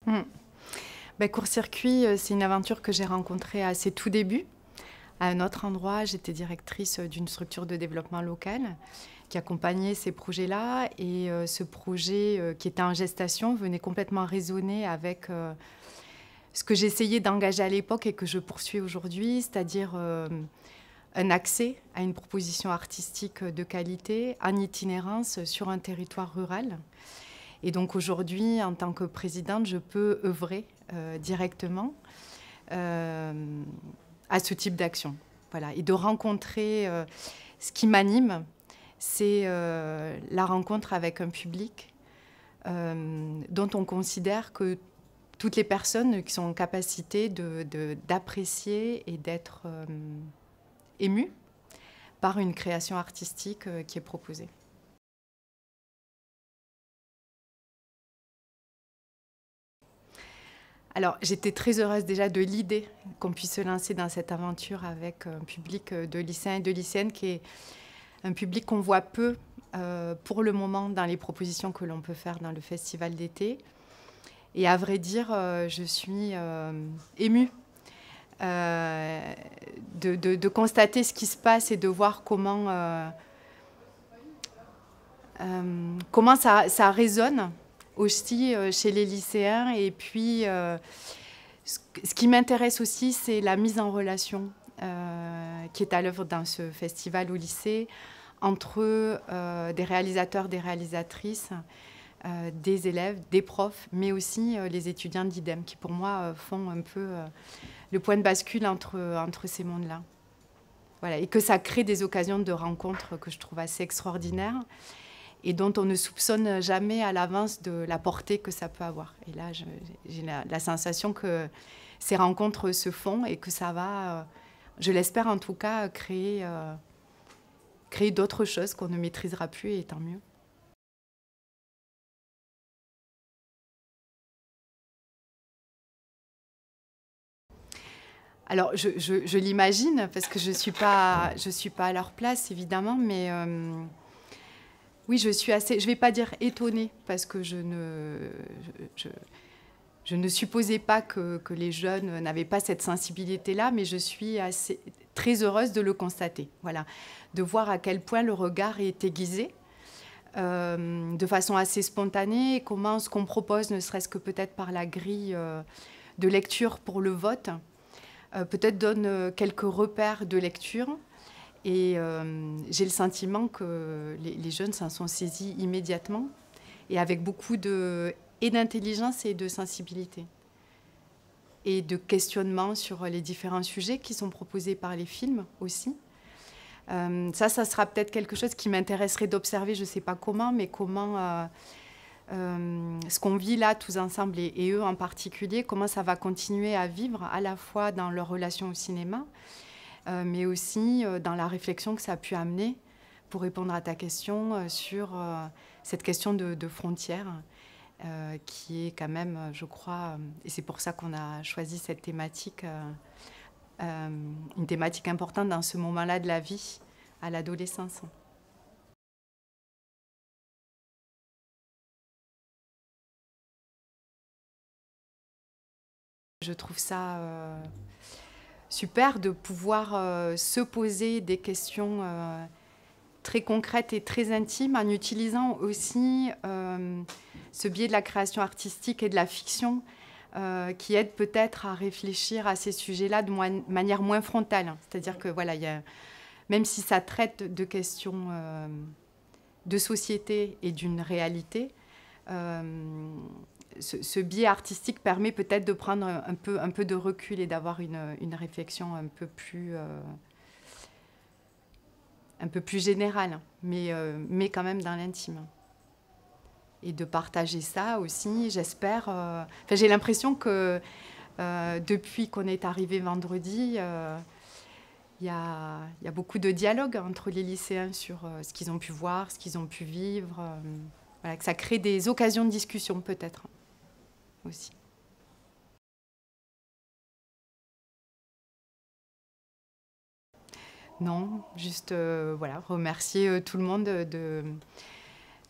Mm. Ben, Court-circuit, c'est une aventure que j'ai rencontrée à ses tout débuts. À un autre endroit, j'étais directrice d'une structure de développement local qui accompagnait ces projets-là. Et ce projet qui était en gestation venait complètement résonner avec ce que j'essayais d'engager à l'époque et que je poursuis aujourd'hui, c'est-à-dire un accès à une proposition artistique de qualité en itinérance sur un territoire rural. Et donc aujourd'hui, en tant que présidente, je peux œuvrer directement à ce type d'action. Voilà. Et de rencontrer ce qui m'anime, c'est la rencontre avec un public dont on considère que toutes les personnes qui sont en capacité d'apprécier et d'être émues par une création artistique qui est proposée. Alors, j'étais très heureuse déjà de l'idée qu'on puisse se lancer dans cette aventure avec un public de lycéens et de lycéennes qui est un public qu'on voit peu pour le moment dans les propositions que l'on peut faire dans le festival d'été. Et à vrai dire, je suis émue de constater ce qui se passe et de voir comment ça résonne aussi chez les lycéens. Et puis, ce qui m'intéresse aussi, c'est la mise en relation qui est à l'œuvre dans ce festival au lycée entre des réalisateurs, des réalisatrices, des élèves, des profs, mais aussi les étudiants d'IDEM, qui pour moi font un peu le point de bascule entre ces mondes-là. Voilà, et que ça crée des occasions de rencontres que je trouve assez extraordinaires et dont on ne soupçonne jamais à l'avance de la portée que ça peut avoir. Et là, j'ai la sensation que ces rencontres se font et que ça va, je l'espère en tout cas, créer d'autres choses qu'on ne maîtrisera plus, et tant mieux. Alors, je l'imagine, parce que je suis pas à leur place, évidemment, mais oui, je suis assez, je ne vais pas dire étonnée, parce que je ne supposais pas que les jeunes n'avaient pas cette sensibilité-là, mais je suis très heureuse de le constater, voilà, de voir à quel point le regard est aiguisé, de façon assez spontanée, comment ce qu'on propose, ne serait-ce que peut-être par la grille de lecture pour le vote, peut-être donne quelques repères de lecture. Et j'ai le sentiment que les jeunes s'en sont saisis immédiatement et avec beaucoup d'intelligence et de sensibilité. Et de questionnement sur les différents sujets qui sont proposés par les films aussi. Ça sera peut-être quelque chose qui m'intéresserait d'observer, je ne sais pas comment, mais comment ce qu'on vit là tous ensemble et eux en particulier, comment ça va continuer à vivre à la fois dans leur relation au cinéma, mais aussi dans la réflexion que ça a pu amener pour répondre à ta question sur cette question de frontières qui est quand même, je crois, et c'est pour ça qu'on a choisi cette thématique, une thématique importante dans ce moment-là de la vie, à l'adolescence. Je trouve ça super de pouvoir se poser des questions très concrètes et très intimes en utilisant aussi ce biais de la création artistique et de la fiction qui aide peut-être à réfléchir à ces sujets-là de manière moins frontale. C'est-à-dire que voilà, même si ça traite de questions de société et d'une réalité, ce biais artistique permet peut-être de prendre un peu de recul et d'avoir une réflexion un peu plus générale, mais quand même dans l'intime. Et de partager ça aussi, j'espère. J'ai l'impression que depuis qu'on est arrivé vendredi, il y a beaucoup de dialogue entre les lycéens sur ce qu'ils ont pu voir, ce qu'ils ont pu vivre. Voilà, que ça crée des occasions de discussion peut-être aussi. Non, juste voilà, remercier tout le monde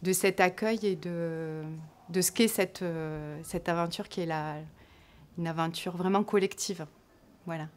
de cet accueil et de ce qu'est cette aventure qui est une aventure vraiment collective. Voilà.